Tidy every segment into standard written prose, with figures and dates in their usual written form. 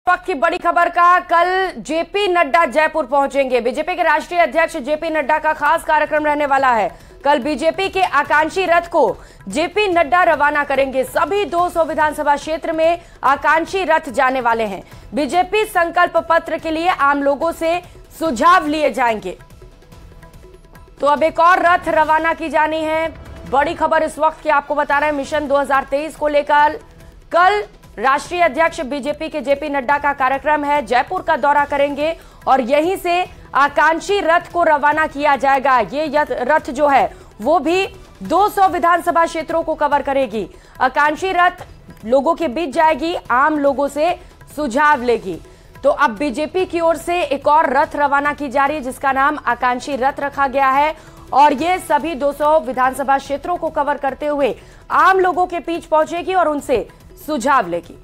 वक्त की बड़ी खबर का, कल जेपी नड्डा जयपुर पहुंचेंगे। बीजेपी के राष्ट्रीय अध्यक्ष जेपी नड्डा का खास कार्यक्रम रहने वाला है। कल बीजेपी के आकांक्षी रथ को जेपी नड्डा रवाना करेंगे। सभी 200 विधानसभा क्षेत्र में आकांक्षी रथ जाने वाले हैं। बीजेपी संकल्प पत्र के लिए आम लोगों से सुझाव लिए जाएंगे। तो अब एक और रथ रवाना की जानी है। बड़ी खबर इस वक्त की आपको बता रहे हैं, मिशन 2023 को लेकर कल राष्ट्रीय अध्यक्ष बीजेपी के जेपी नड्डा का कार्यक्रम है। जयपुर का दौरा करेंगे और यहीं से आकांक्षी रथ को रवाना किया जाएगा। ये रथ जो है वो भी 200 विधानसभा क्षेत्रों को कवर करेगी। आकांक्षी रथ लोगों के बीच जाएगी, आम लोगों से सुझाव लेगी। तो अब बीजेपी की ओर से एक और रथ रवाना की जा रही है जिसका नाम आकांक्षी रथ रखा गया है और ये सभी 200 विधानसभा क्षेत्रों को कवर करते हुए आम लोगों के बीच पहुंचेगी और उनसे सुझाव लेगी।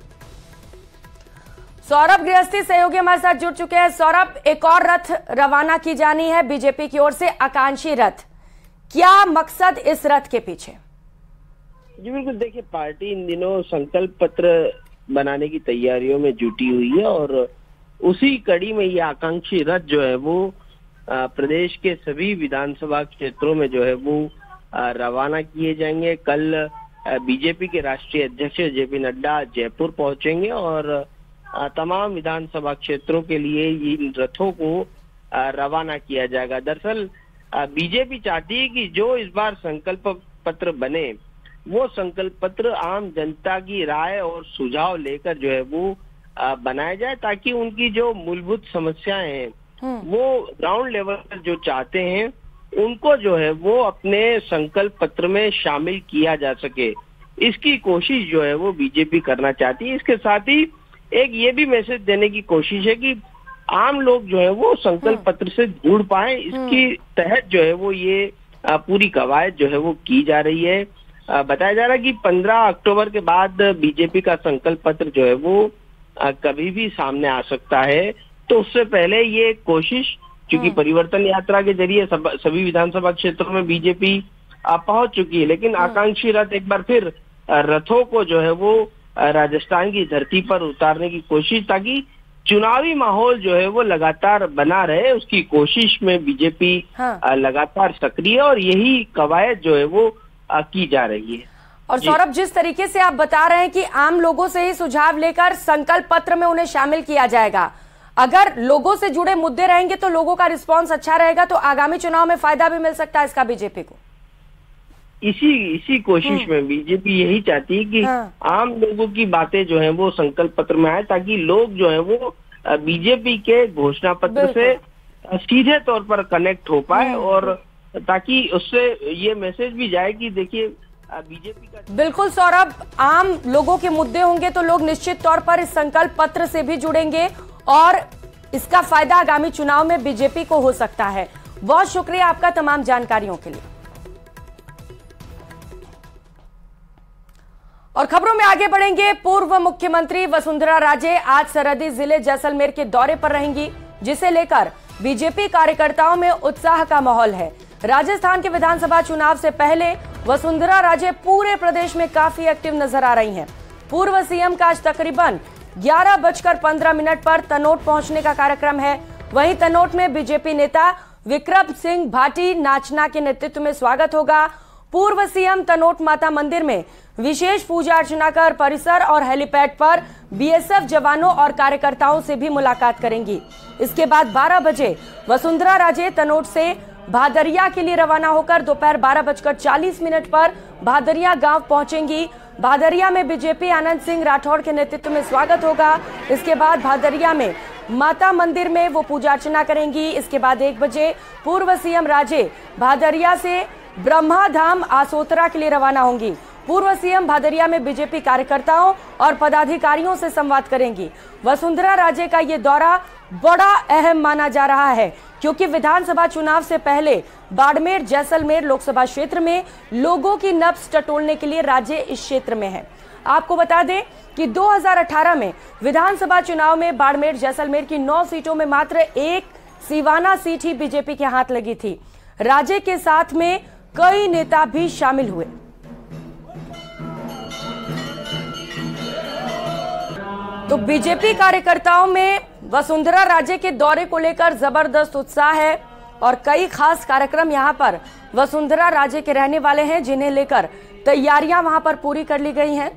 सौरभ गृहस्थी सहयोगी हमारे साथ जुड़ चुके हैं। सौरभ, एक और रथ रवाना की जानी है बीजेपी की ओर से, आकांक्षी रथ। क्या मकसद इस रथ के पीछे? जी बिल्कुल, देखिए पार्टी इन दिनों संकल्प पत्र बनाने की तैयारियों में जुटी हुई है और उसी कड़ी में ये आकांक्षी रथ जो है वो प्रदेश के सभी विधानसभा क्षेत्रों में जो है वो रवाना किए जाएंगे। कल बीजेपी के राष्ट्रीय अध्यक्ष जेपी नड्डा जयपुर पहुंचेंगे और तमाम विधानसभा क्षेत्रों के लिए इन रथों को रवाना किया जाएगा। दरअसल बीजेपी चाहती है कि जो इस बार संकल्प पत्र बने वो संकल्प पत्र आम जनता की राय और सुझाव लेकर जो है वो बनाया जाए, ताकि उनकी जो मूलभूत समस्याएं हैं वो ग्राउंड लेवल पर जो चाहते हैं उनको जो है वो अपने संकल्प पत्र में शामिल किया जा सके। इसकी कोशिश जो है वो बीजेपी करना चाहती है। इसके साथ ही एक ये भी मैसेज देने की कोशिश है कि आम लोग जो है वो संकल्प पत्र से जुड़ पाए। इसकी तहत जो है वो ये पूरी कवायद जो है वो की जा रही है। बताया जा रहा है कि 15 अक्टूबर के बाद बीजेपी का संकल्प पत्र जो है वो कभी भी सामने आ सकता है। तो उससे पहले ये कोशिश, क्योंकि परिवर्तन यात्रा के जरिए सभी विधानसभा क्षेत्रों में बीजेपी पहुंच चुकी है, लेकिन आकांक्षी रथ एक बार फिर रथों को जो है वो राजस्थान की धरती पर उतारने की कोशिश, ताकि चुनावी माहौल जो है वो लगातार बना रहे, उसकी कोशिश में बीजेपी लगातार सक्रिय और यही कवायद जो है वो की जा रही है। और सौरभ, जिस तरीके से आप बता रहे हैं कि आम लोगों से ही सुझाव लेकर संकल्प पत्र में उन्हें शामिल किया जाएगा, अगर लोगों से जुड़े मुद्दे रहेंगे तो लोगों का रिस्पांस अच्छा रहेगा, तो आगामी चुनाव में फायदा भी मिल सकता है इसका बीजेपी को। इसी कोशिश में बीजेपी यही चाहती है कि आम लोगों की बातें जो है वो संकल्प पत्र में आए, ताकि लोग जो है वो बीजेपी के घोषणा पत्र से सीधे तौर पर कनेक्ट हो पाए और ताकि उससे ये मैसेज भी जाए कि देखिए बीजेपी का। बिल्कुल सौरभ, आम लोगों के मुद्दे होंगे तो लोग निश्चित तौर पर इस संकल्प पत्र से भी जुड़ेंगे और इसका फायदा आगामी चुनाव में बीजेपी को हो सकता है। बहुत शुक्रिया आपका तमाम जानकारियों के लिए। और खबरों में आगे बढ़ेंगे। पूर्व मुख्यमंत्री वसुंधरा राजे आज सरहदी जिले जैसलमेर के दौरे पर रहेंगी, जिसे लेकर बीजेपी कार्यकर्ताओं में उत्साह का माहौल है। राजस्थान के विधानसभा चुनाव से पहले वसुंधरा राजे पूरे प्रदेश में काफी एक्टिव नजर आ रही हैं। पूर्व सीएम का आज तकरीबन 11:15 पर तनोट पहुंचने का कार्यक्रम है। वहीं तनोट में बीजेपी नेता विक्रम सिंह भाटी नाचना के नेतृत्व में स्वागत होगा। पूर्व सीएम तनोट माता मंदिर में विशेष पूजा अर्चना कर परिसर और हेलीपैड पर बीएसएफ जवानों और कार्यकर्ताओं से भी मुलाकात करेंगी। इसके बाद 12 बजे वसुंधरा राजे तनोट से भादरिया के लिए रवाना होकर दोपहर 12:40 पर भादरिया गांव पहुंचेंगी। भादरिया में बीजेपी आनंद सिंह राठौड़ के नेतृत्व में स्वागत होगा। इसके बाद भादरिया में माता मंदिर में वो पूजा अर्चना करेंगी। इसके बाद 1 बजे पूर्व सीएम राजे भादरिया से ब्रह्माधाम आसोतरा के लिए रवाना होंगी। पूर्व सीएम भादरिया में बीजेपी कार्यकर्ताओं और पदाधिकारियों से संवाद करेंगी। वसुंधरा राजे का ये दौरा बड़ा अहम माना जा रहा है, क्योंकि विधानसभा चुनाव से पहले बाड़मेर जैसलमेर लोकसभा क्षेत्र में लोगों की नब्ज टटोलने के लिए राजे इस क्षेत्र में है। आपको बता दें कि 2018 में विधानसभा चुनाव में बाड़मेर जैसलमेर की 9 सीटों में मात्र एक सिवाना सीट ही बीजेपी के हाथ लगी थी। राजे के साथ में कई नेता भी शामिल हुए। तो बीजेपी कार्यकर्ताओं में वसुंधरा राजे के दौरे को लेकर जबरदस्त उत्साह है और कई खास कार्यक्रम यहां पर वसुंधरा राजे के रहने वाले हैं, जिन्हें लेकर तैयारियां वहां पर पूरी कर ली गई हैं।